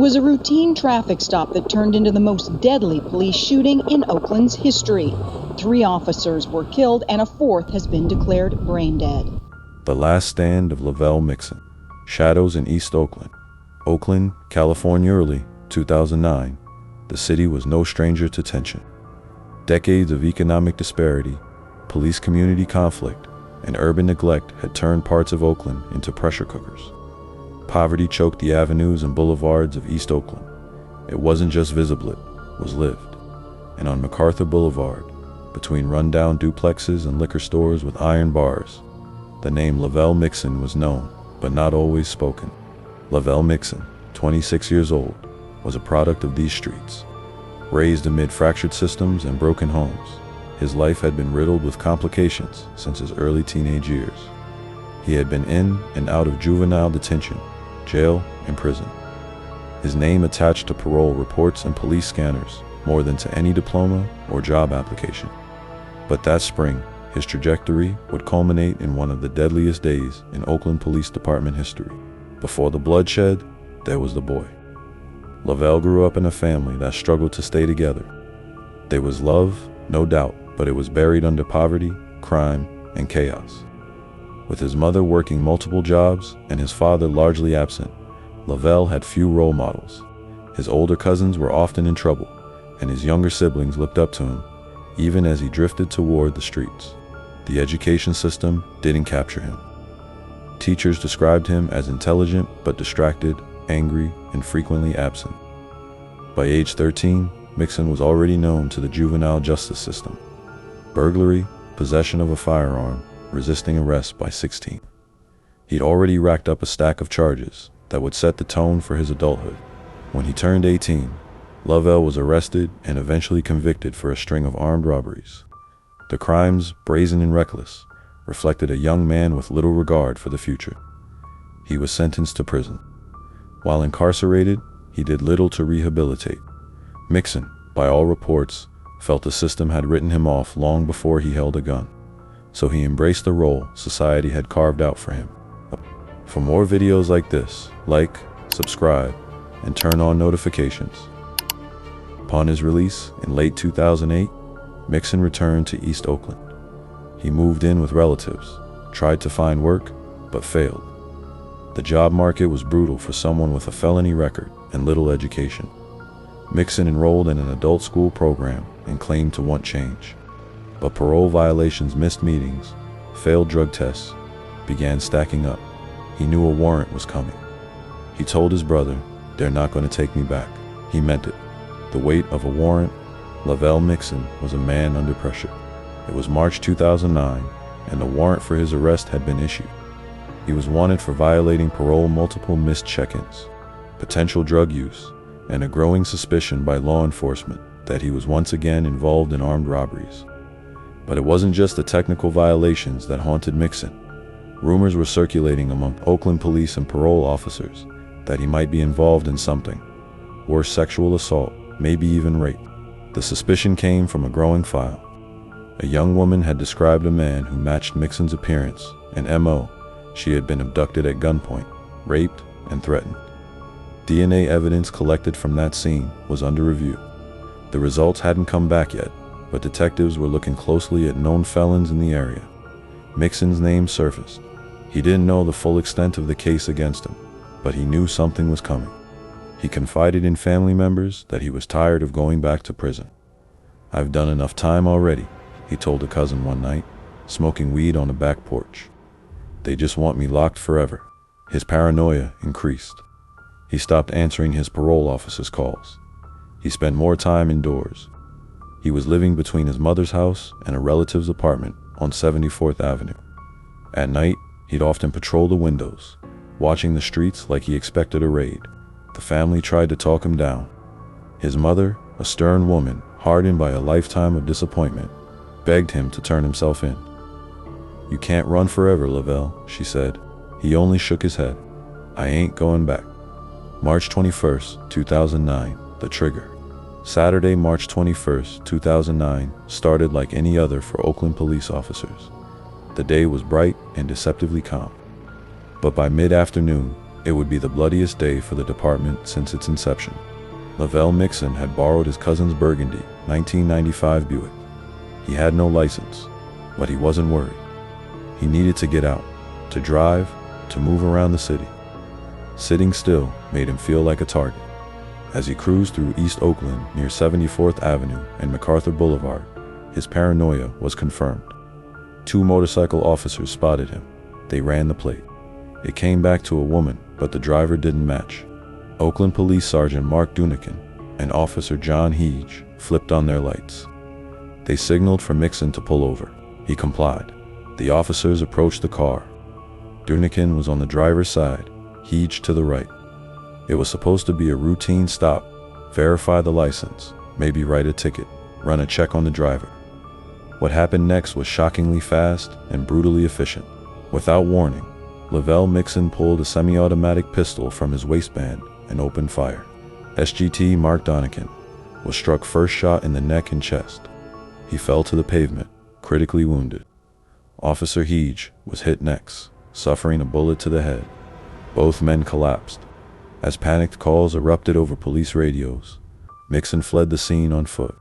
Was a routine traffic stop that turned into the most deadly police shooting in Oakland's history. 3 officers were killed and a 4th has been declared brain dead. The Last Stand of Lavell Mixon. Shadows in East Oakland. Oakland, California, early 2009. The city was no stranger to tension. Decades of economic disparity, police-community conflict, and urban neglect had turned parts of Oakland into pressure cookers. Poverty choked the avenues and boulevards of East Oakland. It wasn't just visible, it was lived. And on MacArthur Boulevard, between rundown duplexes and liquor stores with iron bars, the name Lavell Mixon was known, but not always spoken. Lavell Mixon, 26 years old, was a product of these streets. Raised amid fractured systems and broken homes, his life had been riddled with complications since his early teenage years. He had been in and out of juvenile detention, jail, and prison. His name attached to parole reports and police scanners more than to any diploma or job application. But that spring, his trajectory would culminate in one of the deadliest days in Oakland Police Department history. Before the bloodshed, there was the boy. Lovelle grew up in a family that struggled to stay together. There was love, no doubt, but it was buried under poverty, crime, and chaos. With his mother working multiple jobs and his father largely absent, Lovelle had few role models. His older cousins were often in trouble, and his younger siblings looked up to him, even as he drifted toward the streets. The education system didn't capture him. Teachers described him as intelligent but distracted, angry, and frequently absent. By age 13, Mixon was already known to the juvenile justice system. Burglary, possession of a firearm, resisting arrest by 16. He'd already racked up a stack of charges that would set the tone for his adulthood. When he turned 18, Lovelle was arrested and eventually convicted for a string of armed robberies. The crimes, brazen and reckless, reflected a young man with little regard for the future. He was sentenced to prison. While incarcerated, he did little to rehabilitate. Mixon, by all reports, felt the system had written him off long before he held a gun. So he embraced the role society had carved out for him. For more videos like this, like, subscribe, and turn on notifications. Upon his release in late 2008, Mixon returned to East Oakland. He moved in with relatives, tried to find work, but failed. The job market was brutal for someone with a felony record and little education. Mixon enrolled in an adult school program and claimed to want change. But parole violations, missed meetings, failed drug tests began stacking up. He knew a warrant was coming. He told his brother, "They're not going to take me back." He meant it. The weight of a warrant. Lavell Mixon was a man under pressure. It was March 2009, and the warrant for his arrest had been issued. He was wanted for violating parole, multiple missed check-ins, potential drug use, and a growing suspicion by law enforcement that he was once again involved in armed robberies. But it wasn't just the technical violations that haunted Mixon. Rumors were circulating among Oakland police and parole officers that he might be involved in something. Worse, sexual assault, maybe even rape. The suspicion came from a growing file. A young woman had described a man who matched Mixon's appearance and MO. She had been abducted at gunpoint, raped, and threatened. DNA evidence collected from that scene was under review. The results hadn't come back yet, but detectives were looking closely at known felons in the area. Mixon's name surfaced. He didn't know the full extent of the case against him, but he knew something was coming. He confided in family members that he was tired of going back to prison. "I've done enough time already," he told a cousin one night, smoking weed on a back porch. "They just want me locked forever." His paranoia increased. He stopped answering his parole officer's calls. He spent more time indoors. He was living between his mother's house and a relative's apartment on 74th Avenue. At night, he'd often patrol the windows, watching the streets like he expected a raid. The family tried to talk him down. His mother, a stern woman hardened by a lifetime of disappointment, begged him to turn himself in. "You can't run forever, Lovelle," she said. He only shook his head. "I ain't going back." March 21st, 2009, the trigger. Saturday, March 21st, 2009, started like any other for Oakland police officers. The day was bright and deceptively calm. But by mid-afternoon, It would be the bloodiest day for the department since its inception. Lavell Mixon had borrowed his cousin's burgundy 1995 Buick. He had no license, but he wasn't worried. He needed to get out, to drive, to move around the city. Sitting still made him feel like a target. As he cruised through East Oakland near 74th Avenue and MacArthur Boulevard, his paranoia was confirmed. 2 motorcycle officers spotted him. They ran the plate. It came back to a woman, but the driver didn't match. Oakland Police Sergeant Mark Dunican and Officer John Heege flipped on their lights. They signaled for Mixon to pull over. He complied. The officers approached the car. Dunican was on the driver's side, Heege to the right. It was supposed to be a routine stop, verify the license, maybe write a ticket, run a check on the driver. What happened next was shockingly fast and brutally efficient. Without warning, Lavell Mixon pulled a semi-automatic pistol from his waistband and opened fire. SGT Mark Dunican was struck first shot in the neck and chest. He fell to the pavement, critically wounded. Officer Heege was hit next, suffering a bullet to the head. Both men collapsed. As panicked calls erupted over police radios, Mixon fled the scene on foot.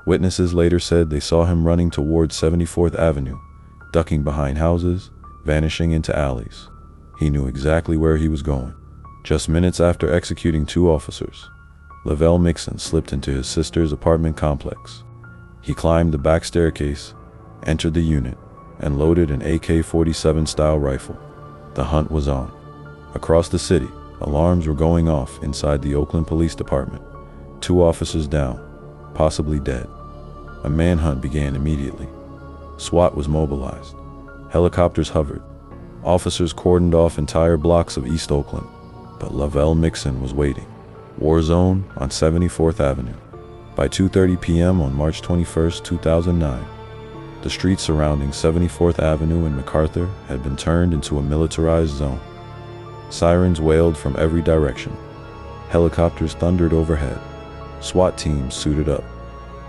Witnesses later said they saw him running towards 74th Avenue, ducking behind houses, vanishing into alleys. He knew exactly where he was going. Just minutes after executing 2 officers, Lavell Mixon slipped into his sister's apartment complex. He climbed the back staircase, entered the unit, and loaded an AK-47 style rifle. The hunt was on. Across the city, alarms were going off inside the Oakland Police Department. 2 officers down, possibly dead. A manhunt began immediately. SWAT was mobilized. Helicopters hovered. Officers cordoned off entire blocks of East Oakland. But Lavell Mixon was waiting. War zone on 74th Avenue. By 2:30 p.m. on March 21, 2009, the streets surrounding 74th Avenue and MacArthur had been turned into a militarized zone. Sirens wailed from every direction. Helicopters thundered overhead. SWAT teams suited up.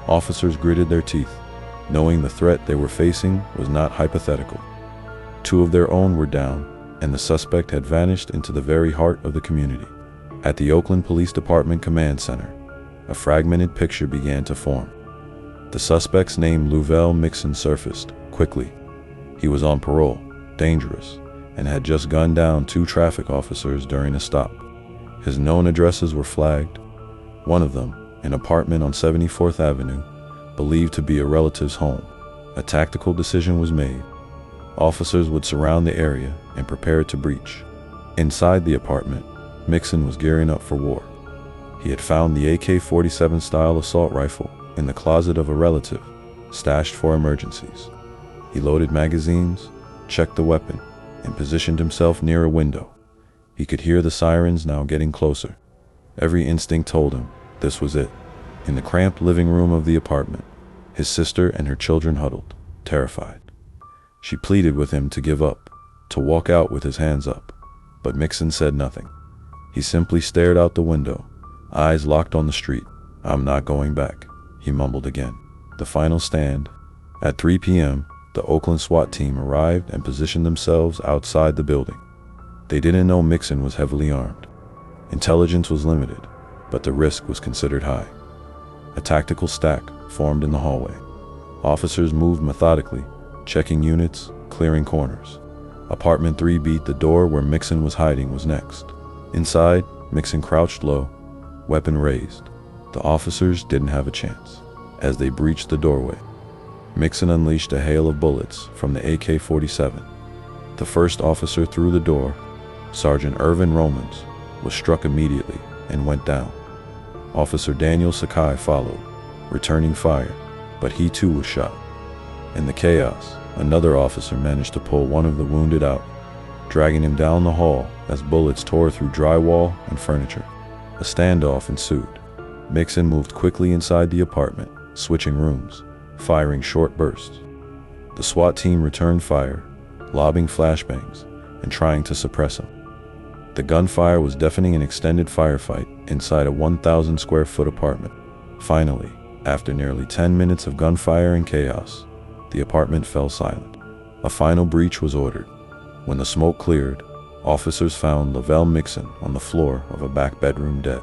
Officers gritted their teeth, knowing the threat they were facing was not hypothetical. 2 of their own were down, and the suspect had vanished into the very heart of the community. At the Oakland Police Department Command Center, a fragmented picture began to form. The suspect's name, Lavell Mixon, surfaced quickly. He was on parole, dangerous, and had just gunned down 2 traffic officers during a stop. His known addresses were flagged. One of them, an apartment on 74th Avenue, believed to be a relative's home. A tactical decision was made. Officers would surround the area and prepare to breach. Inside the apartment, Mixon was gearing up for war. He had found the AK-47 style assault rifle in the closet of a relative, stashed for emergencies. He loaded magazines, checked the weapon, and positioned himself near a window. He could hear the sirens now getting closer. Every instinct told him this was it. In the cramped living room of the apartment, his sister and her children huddled, terrified. She pleaded with him to give up, to walk out with his hands up, but Mixon said nothing. He simply stared out the window, eyes locked on the street. "I'm not going back," he mumbled again. The final stand. At 3 p.m., the Oakland SWAT team arrived and positioned themselves outside the building. They didn't know Mixon was heavily armed. Intelligence was limited, but the risk was considered high. A tactical stack formed in the hallway. Officers moved methodically, checking units, clearing corners. Apartment 3 beat the door where Mixon was hiding was next. Inside, Mixon crouched low, weapon raised. The officers didn't have a chance. As they breached the doorway, Mixon unleashed a hail of bullets from the AK-47. The first officer through the door, Sergeant Irvin Romans, was struck immediately and went down. Officer Daniel Sakai followed, returning fire, but he too was shot. In the chaos, another officer managed to pull one of the wounded out, dragging him down the hall as bullets tore through drywall and furniture. A standoff ensued. Mixon moved quickly inside the apartment, switching rooms, firing short bursts. The SWAT team returned fire, lobbing flashbangs and trying to suppress him. The gunfire was deafening an extended firefight inside a 1,000 square foot apartment. Finally, after nearly 10 minutes of gunfire and chaos, the apartment fell silent. A final breach was ordered. When the smoke cleared, officers found Lavell Mixon on the floor of a back bedroom dead.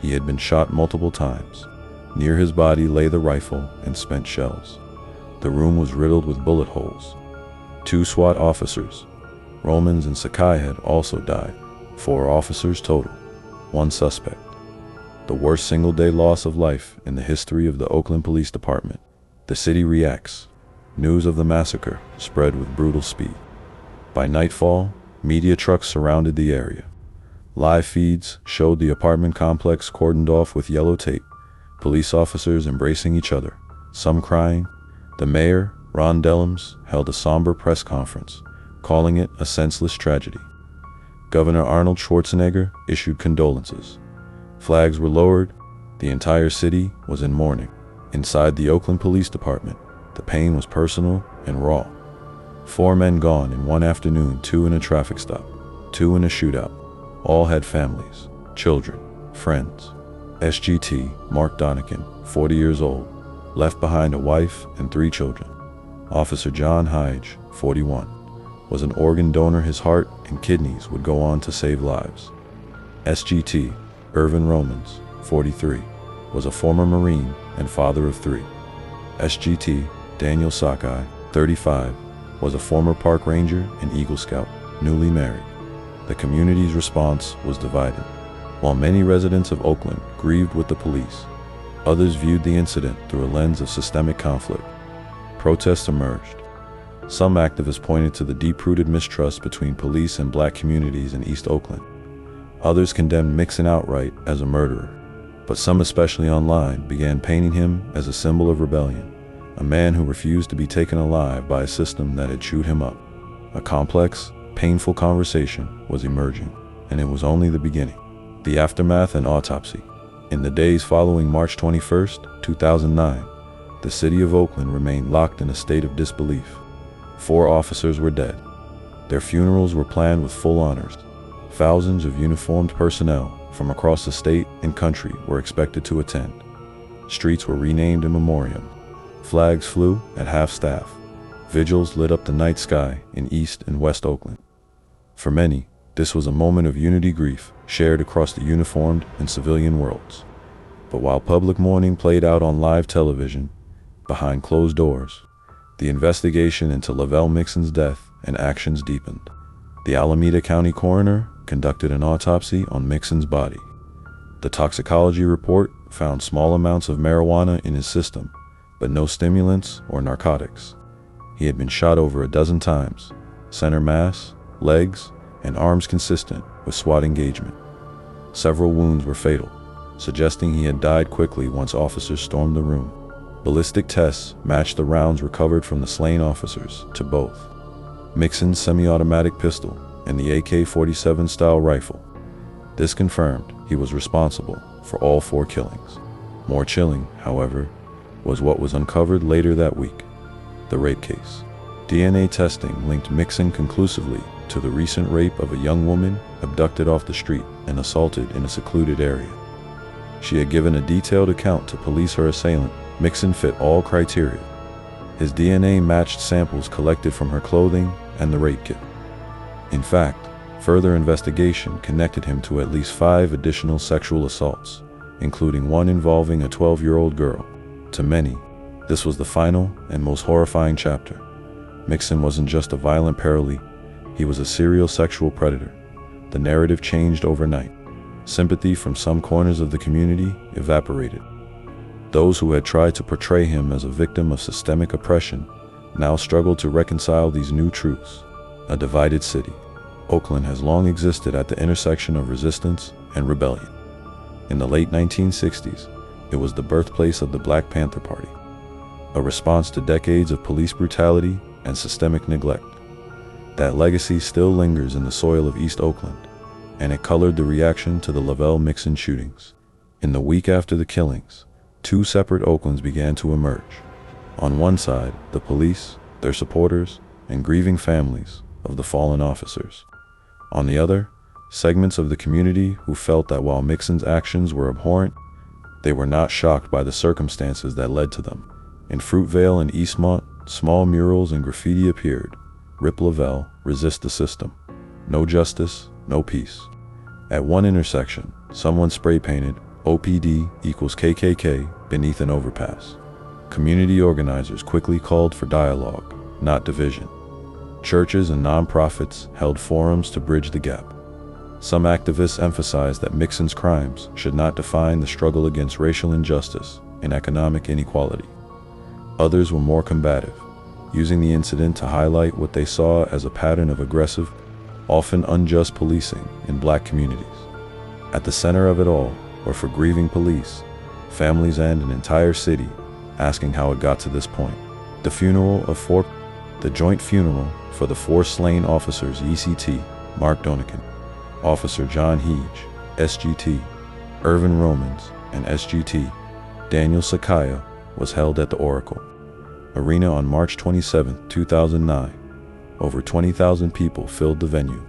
He had been shot multiple times. Near his body lay the rifle and spent shells. The room was riddled with bullet holes. 2 SWAT officers, Romans and Sakai, had also died. 4 officers total, 1 suspect. The worst single-day loss of life in the history of the Oakland Police Department. The city reacts. News of the massacre spread with brutal speed. By nightfall, media trucks surrounded the area. Live feeds showed the apartment complex cordoned off with yellow tape, police officers embracing each other, some crying. The mayor, Ron Dellums, held a somber press conference, calling it a senseless tragedy. Governor Arnold Schwarzenegger issued condolences. Flags were lowered. The entire city was in mourning. Inside the Oakland Police Department, the pain was personal and raw. 4 men gone in one afternoon, 2 in a traffic stop, 2 in a shootout. All had families, children, friends. SGT, Mark Donican, 40 years old, left behind a wife and 3 children. Officer John Hyge, 41, was an organ donor. His heart and kidneys would go on to save lives. SGT, Irvin Romans, 43, was a former Marine and father of 3. SGT, Daniel Sakai, 35, was a former park ranger and Eagle Scout, newly married. The community's response was divided. While many residents of Oakland grieved with the police, others viewed the incident through a lens of systemic conflict. Protests emerged. Some activists pointed to the deep-rooted mistrust between police and black communities in East Oakland. Others condemned Mixon outright as a murderer, but some, especially online, began painting him as a symbol of rebellion, a man who refused to be taken alive by a system that had chewed him up. A complex, painful conversation was emerging, and it was only the beginning. The aftermath and autopsy. In the days following March 21, 2009, the city of Oakland remained locked in a state of disbelief. 4 officers were dead. Their funerals were planned with full honors. Thousands of uniformed personnel from across the state and country were expected to attend. Streets were renamed in memoriam. Flags flew at half-staff. Vigils lit up the night sky in East and West Oakland. For many, this was a moment of unity grief shared across the uniformed and civilian worlds. But while public mourning played out on live television, behind closed doors, the investigation into Lavell Mixon's death and actions deepened. The Alameda County coroner conducted an autopsy on Mixon's body. The toxicology report found small amounts of marijuana in his system, but no stimulants or narcotics. He had been shot over a dozen times, center mass, legs, and arms consistent with SWAT engagement. Several wounds were fatal, suggesting he had died quickly once officers stormed the room. Ballistic tests matched the rounds recovered from the slain officers to both Mixon's semi-automatic pistol and the AK-47 style rifle. This confirmed he was responsible for all 4 killings. More chilling, however, was what was uncovered later that week: the rape case. DNA testing linked Mixon conclusively to the recent rape of a young woman abducted off the street and assaulted in a secluded area. She had given a detailed account to police. Her assailant, Mixon, fit all criteria. His DNA matched samples collected from her clothing and the rape kit. In fact, further investigation connected him to at least 5 additional sexual assaults, including one involving a 12-year-old girl. To many, this was the final and most horrifying chapter. Mixon wasn't just a violent parolee, he was a serial sexual predator. The narrative changed overnight. Sympathy from some corners of the community evaporated. Those who had tried to portray him as a victim of systemic oppression now struggled to reconcile these new truths. A divided city, Oakland has long existed at the intersection of resistance and rebellion. In the late 1960s, it was the birthplace of the Black Panther Party, a response to decades of police brutality and systemic neglect. That legacy still lingers in the soil of East Oakland, and it colored the reaction to the Lavell Mixon shootings. In the week after the killings, 2 separate Oaklands began to emerge. On one side, the police, their supporters, and grieving families of the fallen officers. On the other, segments of the community who felt that while Mixon's actions were abhorrent, they were not shocked by the circumstances that led to them. In Fruitvale and Eastmont, small murals and graffiti appeared. Rip Lavelle, resist the system. No justice, no peace. At one intersection, someone spray-painted OPD equals KKK beneath an overpass. Community organizers quickly called for dialogue, not division. Churches and nonprofits held forums to bridge the gap. Some activists emphasized that Mixon's crimes should not define the struggle against racial injustice and economic inequality. Others were more combative, using the incident to highlight what they saw as a pattern of aggressive, often unjust policing in black communities. At the center of it all were for grieving police, families and an entire city asking how it got to this point. The joint funeral for the 4 slain officers ECT, Mark Donican, Officer John Hege, SGT, Irvin Romans, and SGT, Daniel Sakaya, was held at the Oracle Arena on March 27, 2009. Over 20,000 people filled the venue.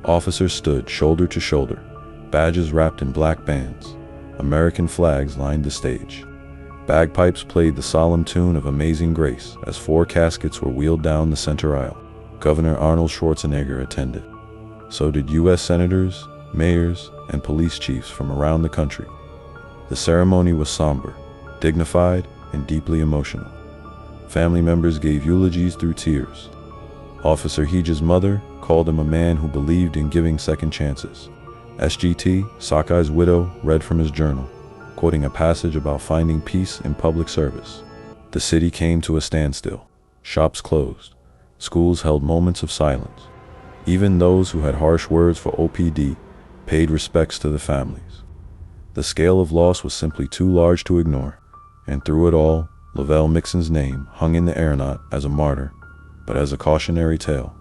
Officers stood shoulder to shoulder, badges wrapped in black bands. American flags lined the stage. Bagpipes played the solemn tune of Amazing Grace as 4 caskets were wheeled down the center aisle. Governor Arnold Schwarzenegger attended. So did U.S. senators, mayors, and police chiefs from around the country. The ceremony was somber, dignified, and deeply emotional. Family members gave eulogies through tears. Officer Hege's mother called him a man who believed in giving second chances. SGT, Sakai's widow, read from his journal, quoting a passage about finding peace in public service. The city came to a standstill. Shops closed. Schools held moments of silence. Even those who had harsh words for OPD paid respects to the families. The scale of loss was simply too large to ignore, and through it all, Lavell Mixon's name hung in the air not as a martyr, but as a cautionary tale,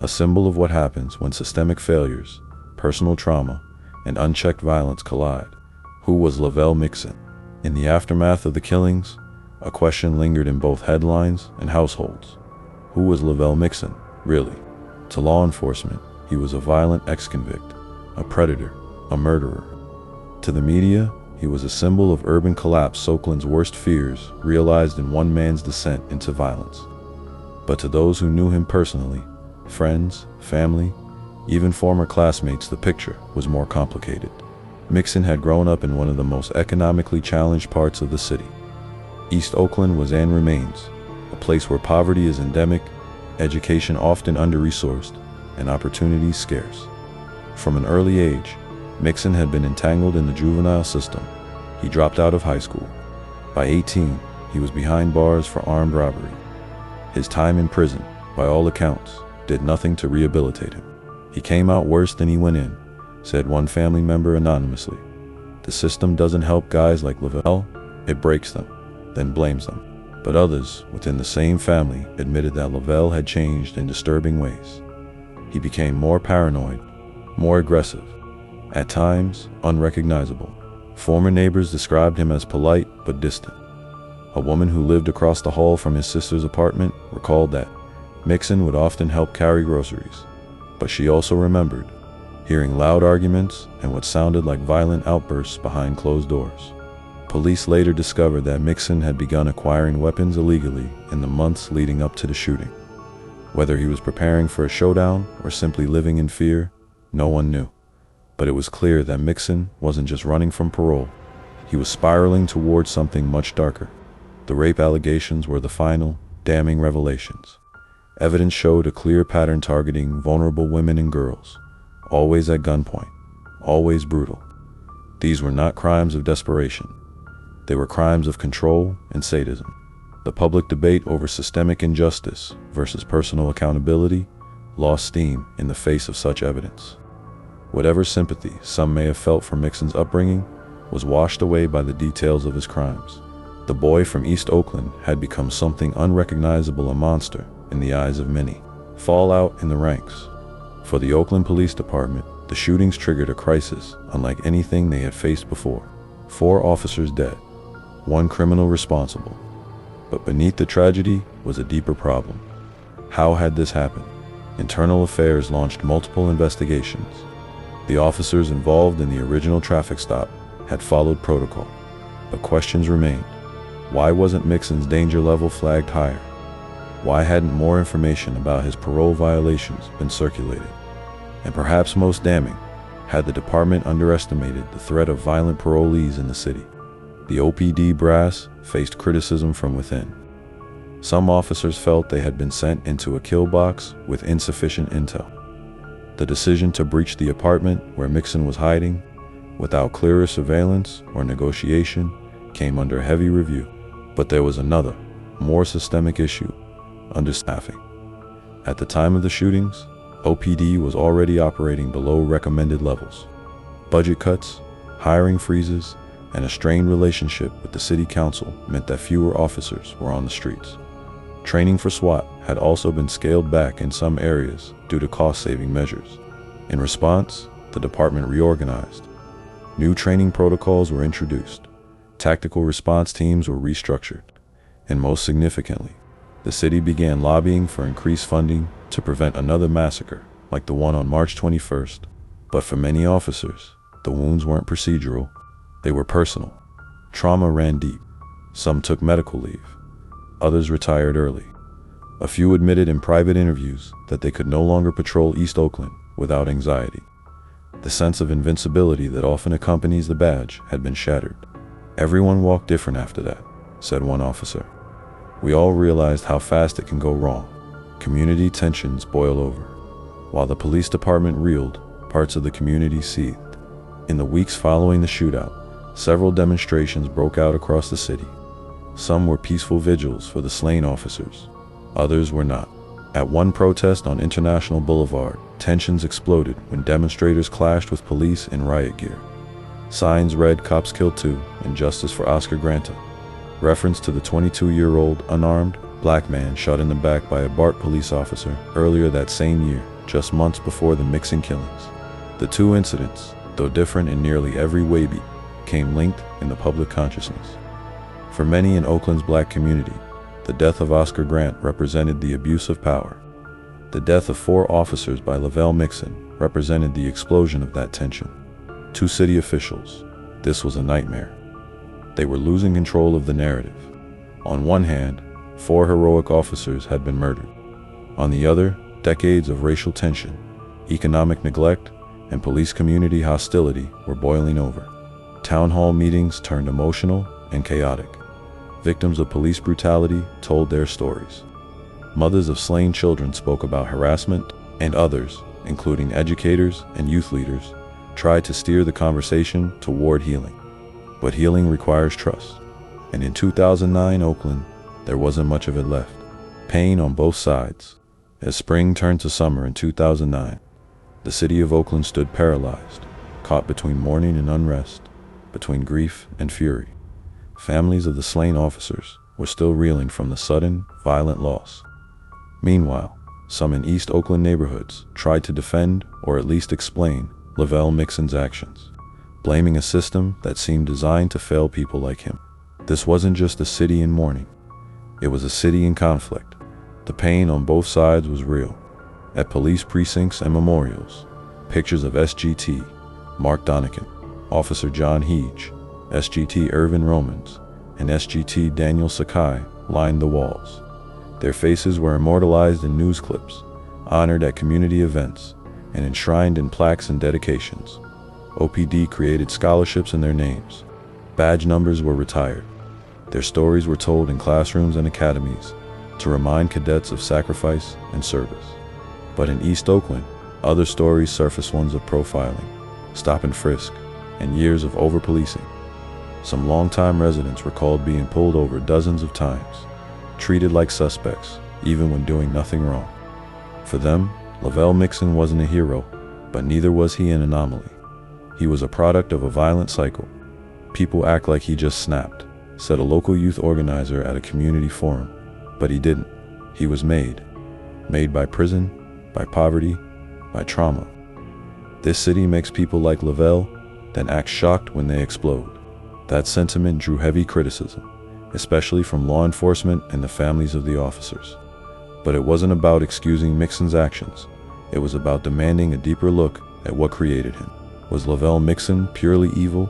a symbol of what happens when systemic failures, personal trauma, and unchecked violence collide. Who was Lavell Mixon? In the aftermath of the killings, a question lingered in both headlines and households. Who was Lavell Mixon, really? To law enforcement, he was a violent ex-convict, a predator, a murderer. To the media, he was a symbol of urban collapse, Oakland's worst fears realized in one man's descent into violence. But to those who knew him personally, friends, family, even former classmates, the picture was more complicated. Mixon had grown up in one of the most economically challenged parts of the city. East Oakland was and remains a place where poverty is endemic, education often under-resourced, and opportunities scarce. From an early age, Mixon had been entangled in the juvenile system. He dropped out of high school. By 18, he was behind bars for armed robbery. His time in prison, by all accounts, did nothing to rehabilitate him. He came out worse than he went in, said one family member anonymously. The system doesn't help guys like Lovelle, it breaks them, then blames them. But others within the same family admitted that Lovelle had changed in disturbing ways. He became more paranoid, more aggressive, at times unrecognizable. Former neighbors described him as polite but distant. A woman who lived across the hall from his sister's apartment recalled that Mixon would often help carry groceries, but she also remembered hearing loud arguments and what sounded like violent outbursts behind closed doors. Police later discovered that Mixon had begun acquiring weapons illegally in the months leading up to the shooting. Whether he was preparing for a showdown or simply living in fear, no one knew. But it was clear that Mixon wasn't just running from parole. He was spiraling towards something much darker. The rape allegations were the final, damning revelations. Evidence showed a clear pattern targeting vulnerable women and girls, always at gunpoint, always brutal. These were not crimes of desperation. They were crimes of control and sadism. The public debate over systemic injustice versus personal accountability lost steam in the face of such evidence. Whatever sympathy some may have felt for Mixon's upbringing was washed away by the details of his crimes. The boy from East Oakland had become something unrecognizable, a monster in the eyes of many. Fallout in the ranks. For the Oakland Police Department, the shootings triggered a crisis unlike anything they had faced before. 4 officers dead, 1 criminal responsible. But beneath the tragedy was a deeper problem. How had this happened? Internal Affairs launched multiple investigations. The officers involved in the original traffic stop had followed protocol, but questions remained. Why wasn't Mixon's danger level flagged higher? Why hadn't more information about his parole violations been circulated? And perhaps most damning, had the department underestimated the threat of violent parolees in the city. The OPD brass faced criticism from within. Some officers felt they had been sent into a kill box with insufficient intel. The decision to breach the apartment where Mixon was hiding, without clearer surveillance or negotiation, came under heavy review. But there was another, more systemic issue: understaffing. At the time of the shootings, OPD was already operating below recommended levels. Budget cuts, hiring freezes, and a strained relationship with the city council meant that fewer officers were on the streets. Training for SWAT had also been scaled back in some areas due to cost-saving measures. In response, the department reorganized. New training protocols were introduced. Tactical response teams were restructured. And most significantly, the city began lobbying for increased funding to prevent another massacre like the one on March 21st. But for many officers, the wounds weren't procedural, they were personal. Trauma ran deep. Some took medical leave. Others retired early. A few admitted in private interviews that they could no longer patrol East Oakland without anxiety. The sense of invincibility that often accompanies the badge had been shattered. "Everyone walked different after that," said one officer. "We all realized how fast it can go wrong. Community tensions boil over." While the police department reeled, parts of the community seethed. In the weeks following the shootout, several demonstrations broke out across the city. Some were peaceful vigils for the slain officers. Others were not. At one protest on International Boulevard, tensions exploded when demonstrators clashed with police in riot gear. Signs read "Cops Killed Too" and "Justice for Oscar Granta." Reference to the 22-year-old unarmed black man shot in the back by a BART police officer earlier that same year, just months before the Mixon killings. The two incidents, though different in nearly every waybeat, came linked in the public consciousness. For many in Oakland's black community, the death of Oscar Grant represented the abuse of power. The death of 4 officers by Lavell Mixon represented the explosion of that tension. To city officials, this was a nightmare. They were losing control of the narrative. On one hand, 4 heroic officers had been murdered. On the other, decades of racial tension, economic neglect, and police community hostility were boiling over. Town hall meetings turned emotional and chaotic. Victims of police brutality told their stories. Mothers of slain children spoke about harassment, and others, including educators and youth leaders, tried to steer the conversation toward healing. But healing requires trust. And in 2009 Oakland, there wasn't much of it left. Pain on both sides. As spring turned to summer in 2009, the city of Oakland stood paralyzed, caught between mourning and unrest, between grief and fury. Families of the slain officers were still reeling from the sudden, violent loss. Meanwhile, some in East Oakland neighborhoods tried to defend or at least explain Lavell Mixon's actions, blaming a system that seemed designed to fail people like him. This wasn't just a city in mourning. It was a city in conflict. The pain on both sides was real. At police precincts and memorials, pictures of SGT, Mark Donican, Officer John Heege, SGT Irvin Romans, and SGT Daniel Sakai lined the walls. Their faces were immortalized in news clips, honored at community events, and enshrined in plaques and dedications. OPD created scholarships in their names. Badge numbers were retired. Their stories were told in classrooms and academies to remind cadets of sacrifice and service. But in East Oakland, other stories surfaced, ones of profiling, stop and frisk, and years of over-policing. Some longtime residents recalled being pulled over dozens of times, treated like suspects, even when doing nothing wrong. For them, Lavell Mixon wasn't a hero, but neither was he an anomaly. He was a product of a violent cycle. "People act like he just snapped," said a local youth organizer at a community forum. But he didn't. He was made. Made by prison, by poverty, by trauma. This city makes people like Lovelle, then acts shocked when they explode. That sentiment drew heavy criticism, especially from law enforcement and the families of the officers. But it wasn't about excusing Mixon's actions. It was about demanding a deeper look at what created him. Was Lavell Mixon purely evil,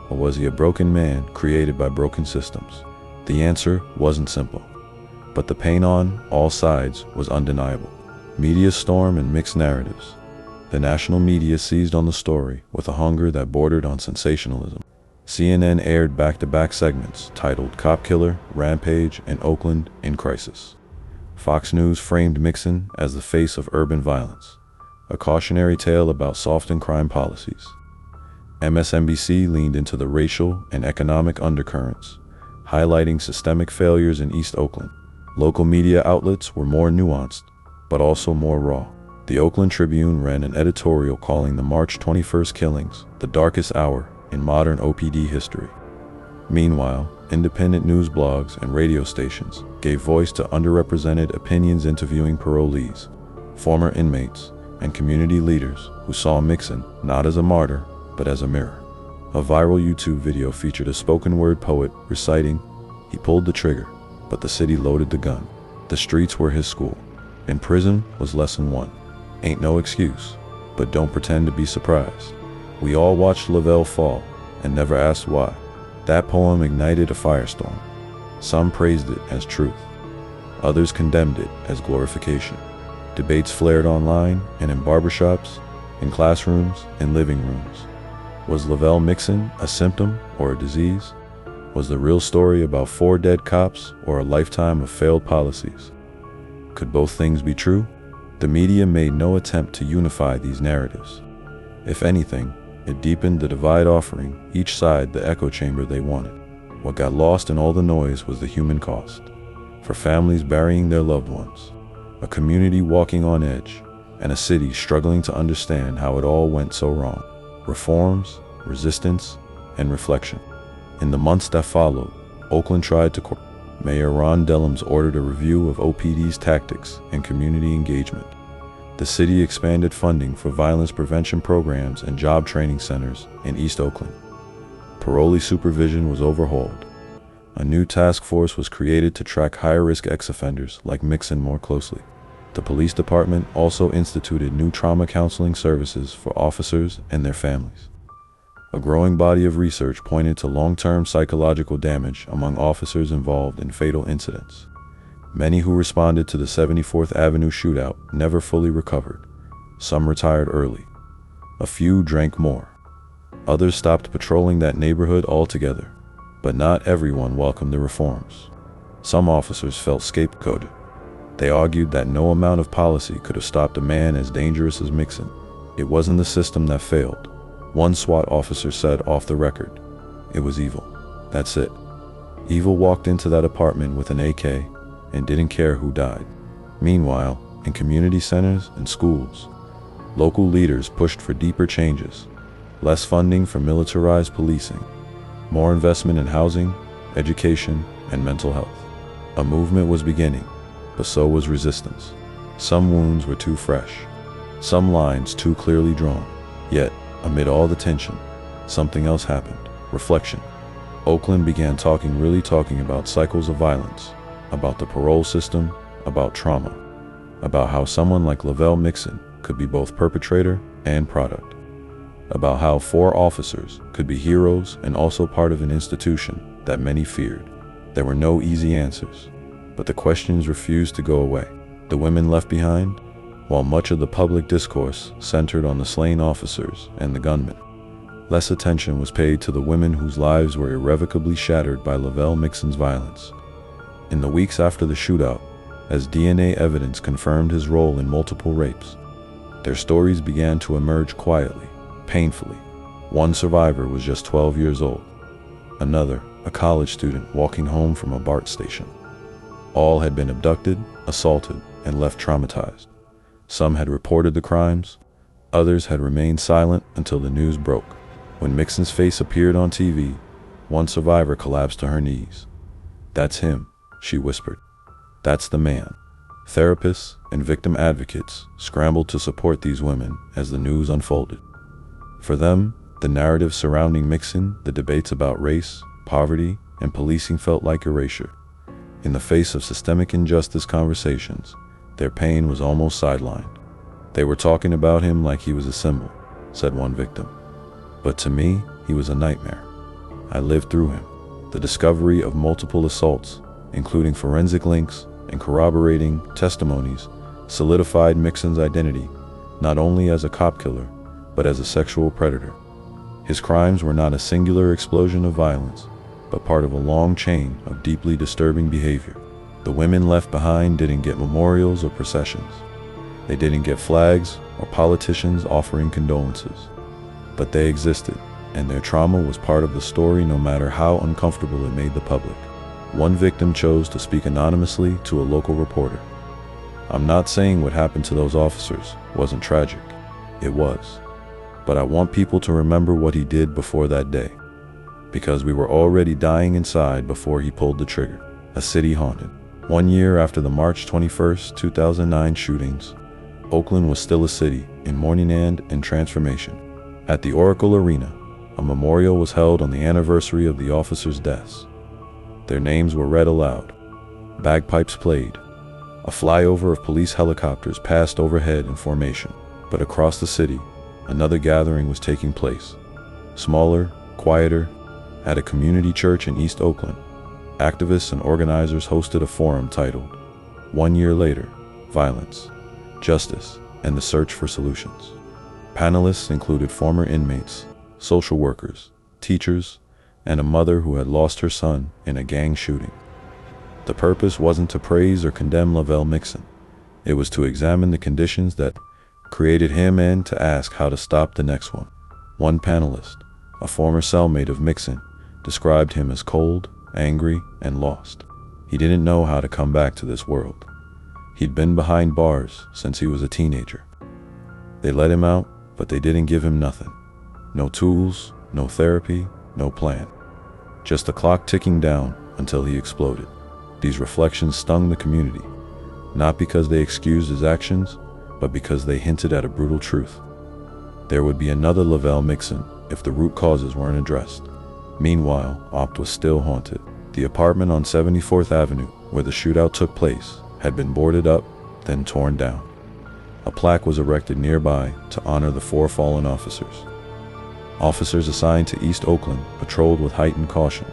or was he a broken man created by broken systems? The answer wasn't simple, but the pain on all sides was undeniable. Media storm and mixed narratives. The national media seized on the story with a hunger that bordered on sensationalism. CNN aired back-to-back segments titled Cop Killer, Rampage, and Oakland in Crisis. Fox News framed Mixon as the face of urban violence, a cautionary tale about softened crime policies. MSNBC leaned into the racial and economic undercurrents, highlighting systemic failures in East Oakland. Local media outlets were more nuanced, but also more raw. The Oakland Tribune ran an editorial calling the March 21st killings the darkest hour in modern OPD history. Meanwhile, independent news blogs and radio stations gave voice to underrepresented opinions, interviewing parolees, former inmates, and community leaders who saw Mixon not as a martyr, but as a mirror. A viral YouTube video featured a spoken-word poet reciting, "He pulled the trigger, but the city loaded the gun. The streets were his school. In prison was lesson 1. Ain't no excuse, but don't pretend to be surprised. We all watched Lavell fall and never asked why." That poem ignited a firestorm. Some praised it as truth. Others condemned it as glorification. Debates flared online and in barbershops, in classrooms, in living rooms. Was Lavell Mixon a symptom or a disease? Was the real story about 4 dead cops or a lifetime of failed policies? Could both things be true? The media made no attempt to unify these narratives. If anything, it deepened the divide, offering each side the echo chamber they wanted. What got lost in all the noise was the human cost. For families burying their loved ones, a community walking on edge, and a city struggling to understand how it all went so wrong. Reforms, resistance, and reflection. In the months that followed, Oakland tried to Mayor Ron Dellums ordered a review of OPD's tactics and community engagement. The city expanded funding for violence prevention programs and job training centers in East Oakland. Parolee supervision was overhauled. A new task force was created to track higher-risk ex-offenders like Mixon more closely. The police department also instituted new trauma counseling services for officers and their families. A growing body of research pointed to long-term psychological damage among officers involved in fatal incidents. Many who responded to the 74th Avenue shootout never fully recovered. Some retired early. A few drank more. Others stopped patrolling that neighborhood altogether. But not everyone welcomed the reforms. Some officers felt scapegoated. They argued that no amount of policy could have stopped a man as dangerous as Mixon. It wasn't the system that failed. One SWAT officer said off the record, "It was evil. That's it. Evil walked into that apartment with an AK and didn't care who died." Meanwhile, in community centers and schools, local leaders pushed for deeper changes. Less funding for militarized policing. More investment in housing, education, and mental health. A movement was beginning, but so was resistance. Some wounds were too fresh. Some lines too clearly drawn. Yet, amid all the tension, something else happened. Reflection. Oakland began really talking about cycles of violence, about the parole system, about trauma, about how someone like Lavell Mixon could be both perpetrator and product, about how 4 officers could be heroes and also part of an institution that many feared. There were no easy answers, but the questions refused to go away. The women left behind, while much of the public discourse centered on the slain officers and the gunmen. Less attention was paid to the women whose lives were irrevocably shattered by Lavell Mixon's violence. In the weeks after the shootout, as DNA evidence confirmed his role in multiple rapes, their stories began to emerge quietly, painfully. One survivor was just 12 years old. Another, a college student walking home from a BART station. All had been abducted, assaulted, and left traumatized. Some had reported the crimes. Others had remained silent until the news broke. When Mixon's face appeared on TV, one survivor collapsed to her knees. "That's him," she whispered. "That's the man." Therapists and victim advocates scrambled to support these women as the news unfolded. For them, the narrative surrounding Mixon, the debates about race, poverty, and policing felt like erasure. In the face of systemic injustice conversations, their pain was almost sidelined. "They were talking about him like he was a symbol," said one victim. "But to me, he was a nightmare. I lived through him." The discovery of multiple assaults, including forensic links and corroborating testimonies, solidified Mixon's identity, not only as a cop killer, but as a sexual predator. His crimes were not a singular explosion of violence, but part of a long chain of deeply disturbing behavior. The women left behind didn't get memorials or processions. They didn't get flags or politicians offering condolences. But they existed, and their trauma was part of the story no matter how uncomfortable it made the public. One victim chose to speak anonymously to a local reporter. "I'm not saying what happened to those officers wasn't tragic. It was. But I want people to remember what he did before that day. Because we were already dying inside before he pulled the trigger." A city haunted. 1 year after the March 21, 2009 shootings, Oakland was still a city in mourning and transformation. At the Oracle Arena, a memorial was held on the anniversary of the officers' deaths. Their names were read aloud. Bagpipes played. A flyover of police helicopters passed overhead in formation. But across the city, another gathering was taking place. Smaller, quieter, at a community church in East Oakland. Activists and organizers hosted a forum titled, "1 Year Later, Violence, Justice, and the Search for Solutions." Panelists included former inmates, social workers, teachers, and a mother who had lost her son in a gang shooting. The purpose wasn't to praise or condemn Lavell Mixon. It was to examine the conditions that created him and to ask how to stop the next one. One panelist, a former cellmate of Mixon, described him as cold, angry, and lost. He didn't know how to come back to this world. He'd been behind bars since he was a teenager. They let him out, but they didn't give him nothing. No tools, no therapy, no plan. Just the clock ticking down until he exploded. These reflections stung the community, not because they excused his actions, but because they hinted at a brutal truth. There would be another Lavell Mixon if the root causes weren't addressed. Meanwhile, Opt was still haunted. The apartment on 74th Avenue, where the shootout took place, had been boarded up, then torn down. A plaque was erected nearby to honor the 4 fallen officers. Officers assigned to East Oakland patrolled with heightened caution.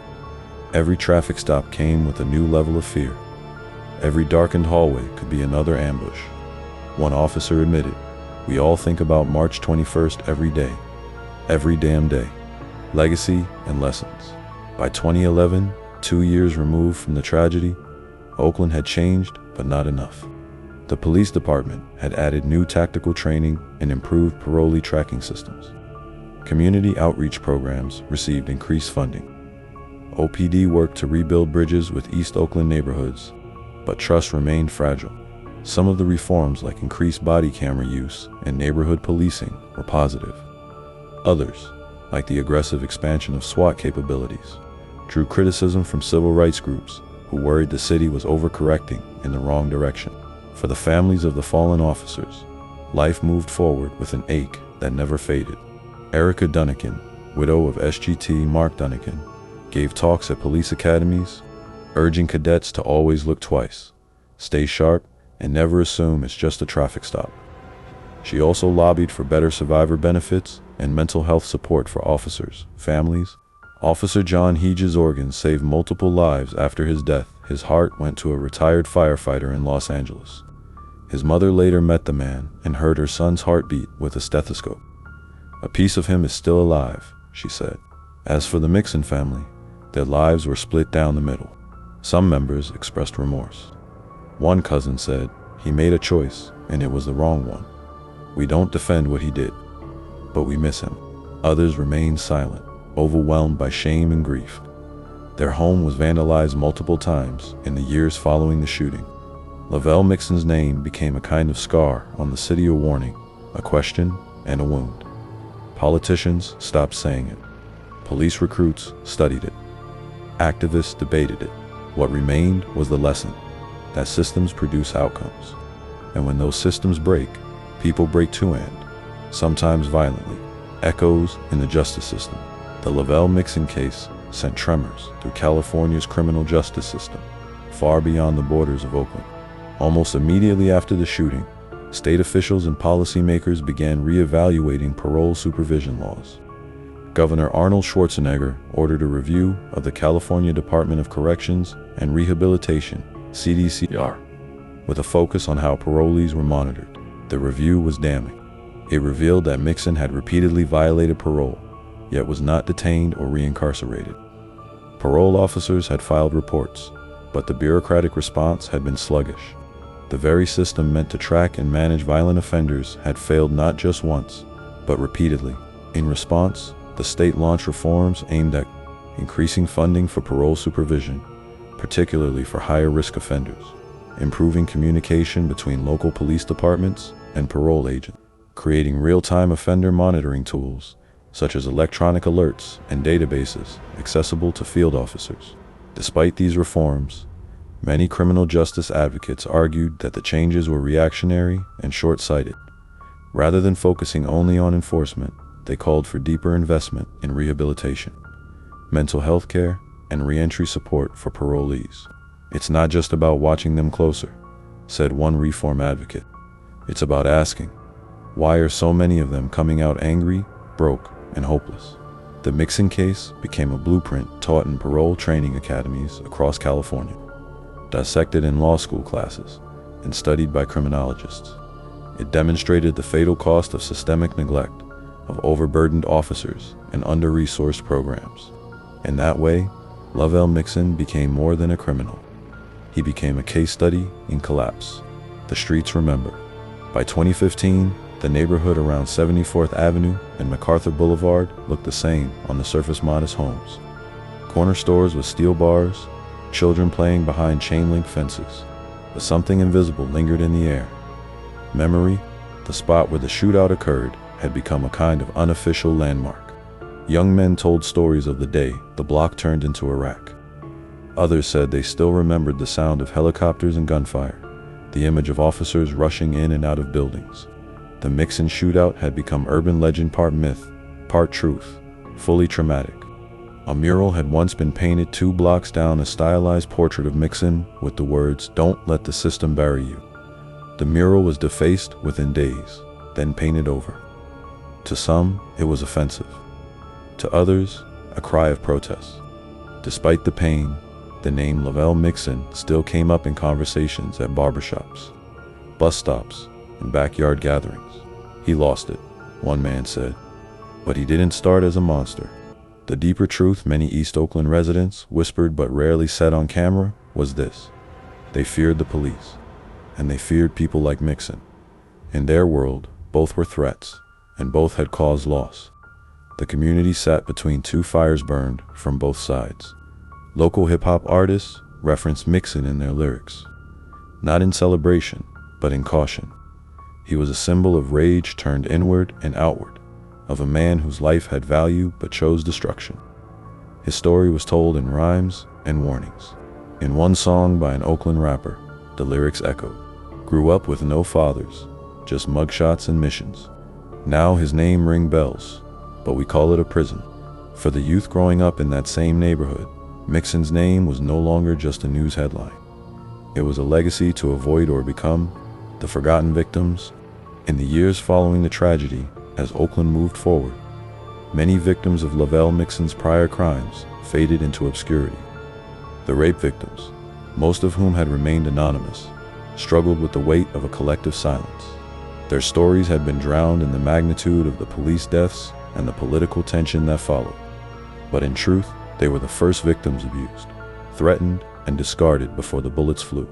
Every traffic stop came with a new level of fear. Every darkened hallway could be another ambush. One officer admitted, "We all think about March 21st every day. Every damn day. Legacy and lessons." By 2011, 2 years removed from the tragedy, Oakland had changed, but not enough. The police department had added new tactical training and improved parolee tracking systems. Community outreach programs received increased funding. OPD worked to rebuild bridges with East Oakland neighborhoods, but trust remained fragile. Some of the reforms, like increased body camera use and neighborhood policing, were positive. Others, like the aggressive expansion of SWAT capabilities, drew criticism from civil rights groups who worried the city was overcorrecting in the wrong direction. For the families of the fallen officers, life moved forward with an ache that never faded. Erica Dunnican, widow of SGT Mark Dunnican, gave talks at police academies, urging cadets to always look twice, stay sharp, and never assume it's just a traffic stop. She also lobbied for better survivor benefits and mental health support for officers, families. Officer John Hedges' organs saved multiple lives after his death. His heart went to a retired firefighter in Los Angeles. His mother later met the man and heard her son's heartbeat with a stethoscope. "A piece of him is still alive," she said. As for the Mixon family, their lives were split down the middle. Some members expressed remorse. One cousin said, "He made a choice, and it was the wrong one. We don't defend what he did, but we miss him." Others remained silent, overwhelmed by shame and grief. Their home was vandalized multiple times in the years following the shooting. Lavell Mixon's name became a kind of scar on the city, a warning, a question, and a wound. Politicians stopped saying it. Police recruits studied it. Activists debated it. What remained was the lesson that systems produce outcomes. And when those systems break, people break too, and sometimes violently. Echoes in the justice system. The Lavell Mixon case sent tremors through California's criminal justice system, far beyond the borders of Oakland. Almost immediately after the shooting, state officials and policymakers began reevaluating parole supervision laws. Governor Arnold Schwarzenegger ordered a review of the California Department of Corrections and Rehabilitation, CDCR, with a focus on how parolees were monitored. The review was damning. It revealed that Mixon had repeatedly violated parole, yet was not detained or reincarcerated. Parole officers had filed reports, but the bureaucratic response had been sluggish. The very system meant to track and manage violent offenders had failed not just once, but repeatedly. In response, the state launched reforms aimed at increasing funding for parole supervision, particularly for higher-risk offenders, improving communication between local police departments and parole agents, creating real-time offender monitoring tools, such as electronic alerts and databases accessible to field officers. Despite these reforms, many criminal justice advocates argued that the changes were reactionary and short-sighted. Rather than focusing only on enforcement, they called for deeper investment in rehabilitation, mental health care, and reentry support for parolees. "It's not just about watching them closer," said one reform advocate. "It's about asking, why are so many of them coming out angry, broke, and hopeless?" The Mixon case became a blueprint taught in parole training academies across California, dissected in law school classes, and studied by criminologists. It demonstrated the fatal cost of systemic neglect, of overburdened officers and under-resourced programs. In that way, Lavell Mixon became more than a criminal. He became a case study in collapse. The streets remember. By 2015, the neighborhood around 74th Avenue and MacArthur Boulevard looked the same on the surface modest homes. Corner stores with steel bars, children playing behind chain-link fences. But something invisible lingered in the air. Memory, the spot where the shootout occurred, had become a kind of unofficial landmark. Young men told stories of the day the block turned into Iraq. Others said they still remembered the sound of helicopters and gunfire, the image of officers rushing in and out of buildings. The Mixon shootout had become urban legend, part myth, part truth, fully traumatic. A mural had once been painted 2 blocks down, a stylized portrait of Mixon with the words, "Don't let the system bury you." The mural was defaced within days, then painted over. To some, it was offensive. To others, a cry of protest. Despite the pain, the name Lavell Mixon still came up in conversations at barbershops, bus stops, and backyard gatherings. "He lost it," one man said. But he didn't start as a monster. The deeper truth many East Oakland residents whispered but rarely said on camera was this: they feared the police, and they feared people like Mixon. In their world, both were threats, and both had caused loss. The community sat between 2 fires burned from both sides. Local hip-hop artists referenced Mixon in their lyrics, not in celebration, but in caution. He was a symbol of rage turned inward and outward, of a man whose life had value but chose destruction. His story was told in rhymes and warnings. In one song by an Oakland rapper, the lyrics echoed, "Grew up with no fathers, just mugshots and missions. Now his name ring bells, but we call it a prison." For the youth growing up in that same neighborhood, Mixon's name was no longer just a news headline. It was a legacy to avoid or become, the forgotten victims. In the years following the tragedy, as Oakland moved forward, many victims of Lavell Mixon's prior crimes faded into obscurity. The rape victims, most of whom had remained anonymous, struggled with the weight of a collective silence. Their stories had been drowned in the magnitude of the police deaths and the political tension that followed. But in truth, they were the first victims abused, threatened, and discarded before the bullets flew.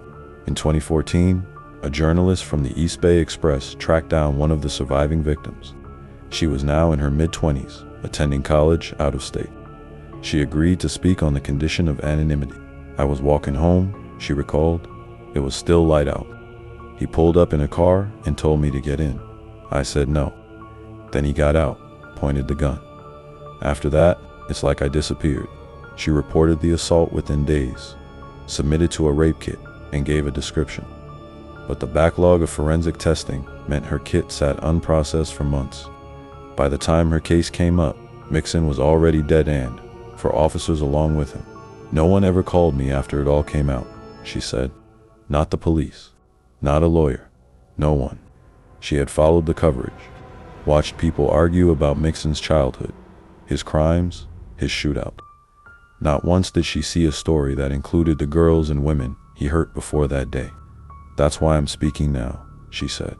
In 2014, a journalist from the East Bay Express tracked down one of the surviving victims. She was now in her mid-20s, attending college out of state. She agreed to speak on the condition of anonymity. "I was walking home," she recalled. "It was still light out. He pulled up in a car and told me to get in. I said no. Then he got out, pointed the gun. After that, it's like I disappeared." She reported the assault within days, submitted to a rape kit, and gave a description. But the backlog of forensic testing meant her kit sat unprocessed for months. By the time her case came up, Mixon was already dead-end, for officers along with him. "No one ever called me after it all came out," she said. "Not the police, not a lawyer, no one." She had followed the coverage, watched people argue about Mixon's childhood, his crimes, his shootout. Not once did she see a story that included the girls and women he hurt before that day. "That's why I'm speaking now," she said.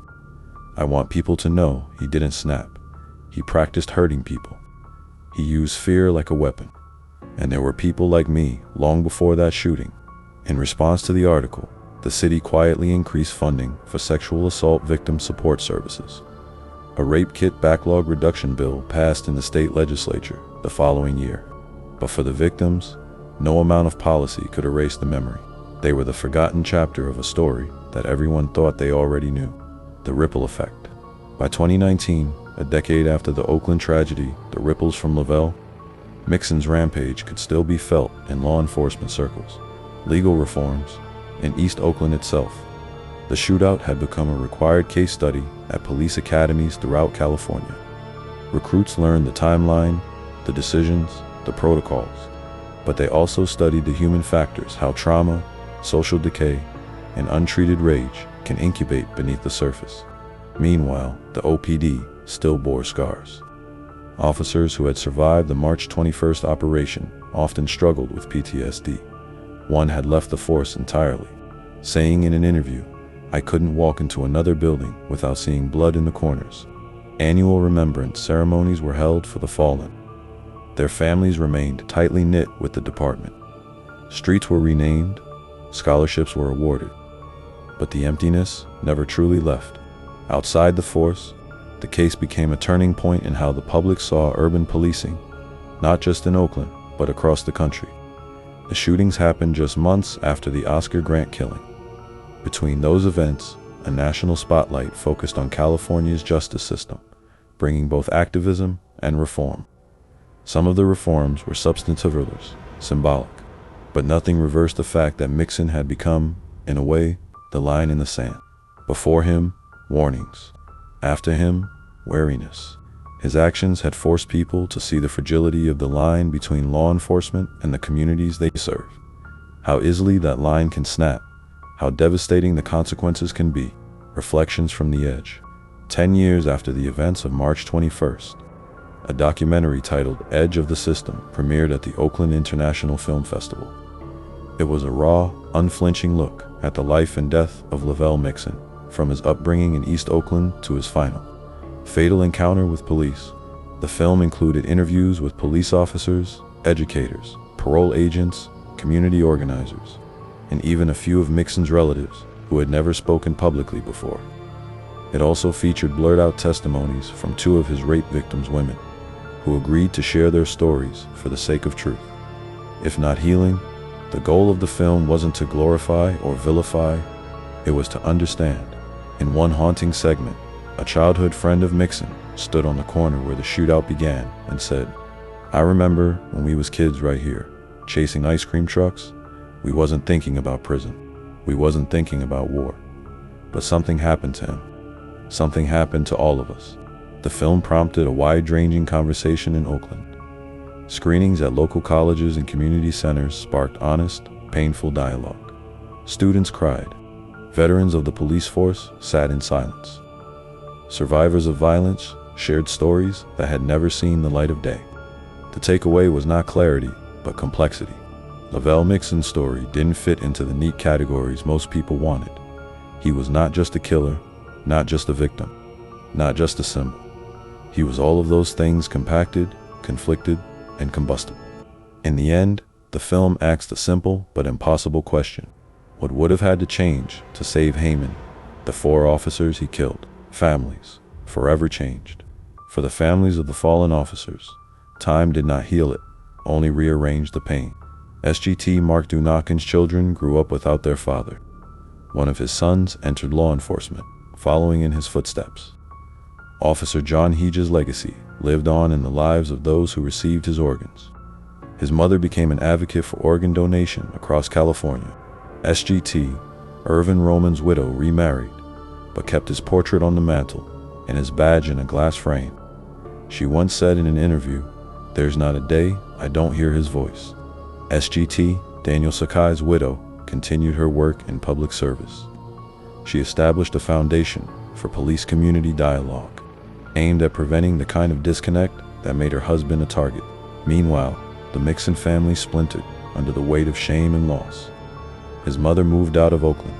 I want people to know he didn't snap. He practiced hurting people. He used fear like a weapon. And there were people like me long before that shooting. In response to the article, the city quietly increased funding for sexual assault victim support services. A rape kit backlog reduction bill passed in the state legislature the following year. But for the victims, no amount of policy could erase the memory. They were the forgotten chapter of a story that everyone thought they already knew. The ripple effect. By 2019, a decade after the Oakland tragedy, the ripples from Lavell Mixon's rampage could still be felt in law enforcement circles, legal reforms, and East Oakland itself. The shootout had become a required case study at police academies throughout California. Recruits learned the timeline, the decisions, the protocols, but they also studied the human factors, how trauma, social decay, and untreated rage can incubate beneath the surface. Meanwhile, the OPD still bore scars. Officers who had survived the March 21st operation often struggled with PTSD. One had left the force entirely, saying in an interview, "I couldn't walk into another building without seeing blood in the corners." Annual remembrance ceremonies were held for the fallen. Their families remained tightly knit with the department. Streets were renamed, scholarships were awarded, but the emptiness never truly left. Outside the force, the case became a turning point in how the public saw urban policing, not just in Oakland, but across the country. The shootings happened just months after the Oscar Grant killing. Between those events, a national spotlight focused on California's justice system, bringing both activism and reform. Some of the reforms were substantive, others symbolic, but nothing reversed the fact that Mixon had become, in a way, the line in the sand. Before him, warnings. After him, wariness. His actions had forced people to see the fragility of the line between law enforcement and the communities they serve. How easily that line can snap. How devastating the consequences can be. Reflections from the Edge. 10 years after the events of March 21st, a documentary titled Edge of the System premiered at the Oakland International Film Festival. It was a raw, unflinching look at the life and death of Lavell Mixon, from his upbringing in East Oakland to his final, fatal encounter with police. The film included interviews with police officers, educators, parole agents, community organizers, and even a few of Mixon's relatives who had never spoken publicly before. It also featured blurred-out testimonies from 2 of his rape victims' women, who agreed to share their stories for the sake of truth. If not healing, the goal of the film wasn't to glorify or vilify, it was to understand. In one haunting segment, a childhood friend of Mixon stood on the corner where the shootout began and said, "I remember when we was kids right here, chasing ice cream trucks. We wasn't thinking about prison. We wasn't thinking about war. But something happened to him. Something happened to all of us." The film prompted a wide-ranging conversation in Oakland. Screenings at local colleges and community centers sparked honest, painful dialogue. Students cried. Veterans of the police force sat in silence. Survivors of violence shared stories that had never seen the light of day. The takeaway was not clarity, but complexity. Lavell Mixon's story didn't fit into the neat categories most people wanted. He was not just a killer, not just a victim, not just a symbol. He was all of those things compacted, conflicted, and combustible. In the end, the film asked a simple but impossible question. What would have had to change to save Heyman, the 4 officers he killed? Families, forever changed. For the families of the fallen officers, time did not heal it, only rearranged the pain. SGT Mark Dunakin's children grew up without their father. One of his sons entered law enforcement, following in his footsteps. Officer John Hege's legacy lived on in the lives of those who received his organs. His mother became an advocate for organ donation across California. SGT, Irvin Roman's widow, remarried, but kept his portrait on the mantle and his badge in a glass frame. She once said in an interview, "There's not a day I don't hear his voice." SGT, Daniel Sakai's widow, continued her work in public service. She established a foundation for police community dialogue, aimed at preventing the kind of disconnect that made her husband a target. Meanwhile, the Mixon family splintered under the weight of shame and loss. His mother moved out of Oakland.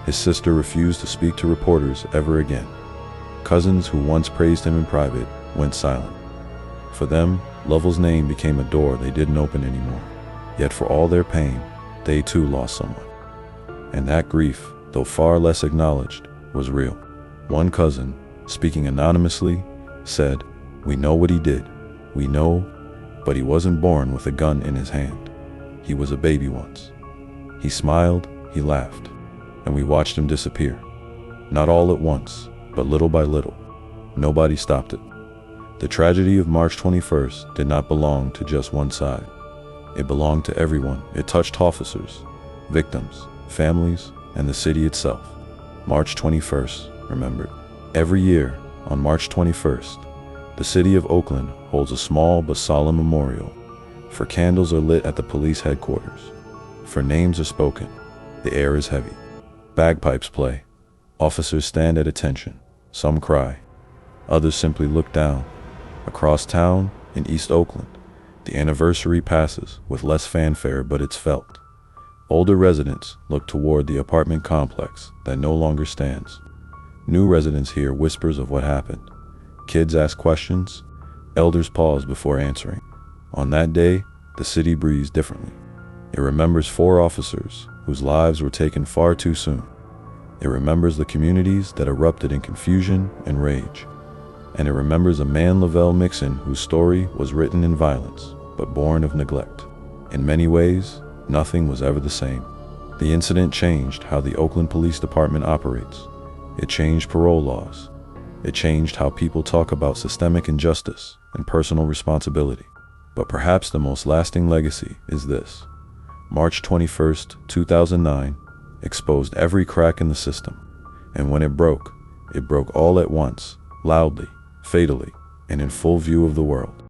His sister refused to speak to reporters ever again. Cousins who once praised him in private went silent. For them, Lovell's name became a door they didn't open anymore. Yet for all their pain, they too lost someone. And that grief, though far less acknowledged, was real. One cousin, speaking anonymously, said, "We know what he did. We know, but he wasn't born with a gun in his hand. He was a baby once. He smiled, he laughed, and we watched him disappear. Not all at once, but little by little. Nobody stopped it." The tragedy of March 21st did not belong to just one side. It belonged to everyone. It touched officers, victims, families, and the city itself. March 21st, remembered. Every year, on March 21st, the city of Oakland holds a small but solemn memorial. For candles are lit at the police headquarters. For names are spoken. The air is heavy. Bagpipes play. Officers stand at attention. Some cry. Others simply look down. Across town, in East Oakland, the anniversary passes with less fanfare, but it's felt. Older residents look toward the apartment complex that no longer stands. New residents hear whispers of what happened. Kids ask questions. Elders pause before answering. On that day, the city breathes differently. It remembers 4 officers whose lives were taken far too soon. It remembers the communities that erupted in confusion and rage. And it remembers a man, Lavell Mixon, whose story was written in violence, but born of neglect. In many ways, nothing was ever the same. The incident changed how the Oakland Police Department operates. It changed parole laws. It changed how people talk about systemic injustice and personal responsibility. But perhaps the most lasting legacy is this. March 21st, 2009, exposed every crack in the system. And when it broke all at once, loudly, fatally, and in full view of the world.